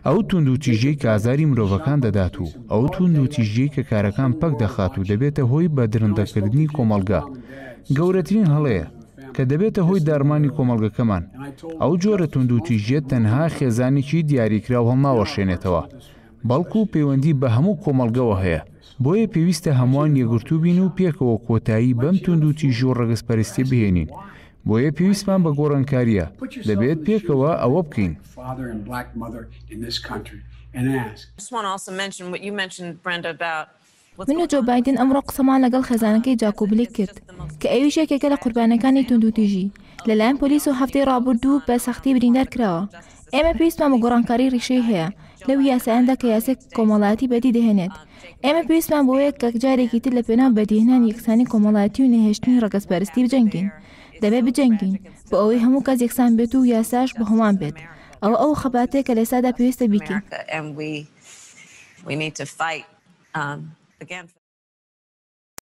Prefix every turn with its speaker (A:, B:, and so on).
A: ئەو توندوتیژەی کە ئازاری مرۆڤەکان دەدات و ئەو توندوتیژەی کە کارەکان پەک دەخات و دەبێتە هۆی بە درندەکردنی کۆمەڵگا گەورەترین هەڵەیە کە دەبێتە هۆی دارمانی کۆمەڵگەکەمان. ئەو جۆرە توندوتیژێت تەنها خێزانێکی دیاریکراو هەڵناوەشێنێتەوە بەڵکو پەیوەندی بە هەموو کۆمەڵگەوە هەیە. بۆیە پێویستە هەمووان یەکگرتوو بین و پێکەوە کۆتایی بەم توندوتیژە و ڕەگەزپەرستی بهێنین. بۆیە پێویستمان بە گۆڕانکاریە دەبێت پێکەوە ئەوە بکەین.
B: من و جۆ بایدن ئەمڕۆ قسەمان لەگەڵ خێزانەکەی جاکۆبلیک کرد کە ئەویش یەکێکە لە قوربانەکانی توندوتیژی لەلایەن پۆلیس و هەفتەی ڕابردوو بە سەختی بریندار کراوە. ئێمە پێویستمان بە گۆڕانکاری ڕیشەی هەیە لەو یاسایاندا کە یاسێک کۆمەڵایەتی بەدی دەهێنێت. ئێمە پێویستمان بۆیە کە جارێکی تر لە پێناو بەدیهێنان یەکسانی کۆمەڵایەتی و نەهێشتنی ڕەگەزپەرستی بجەنگین. دەبێت بجەنگین بۆ ئەوەی هەموو کەس یەکسان بێت و یاساش بە هەمان بێت. ئەو خەباتەیە کە لە ئێستادا پێویستە بیکەین.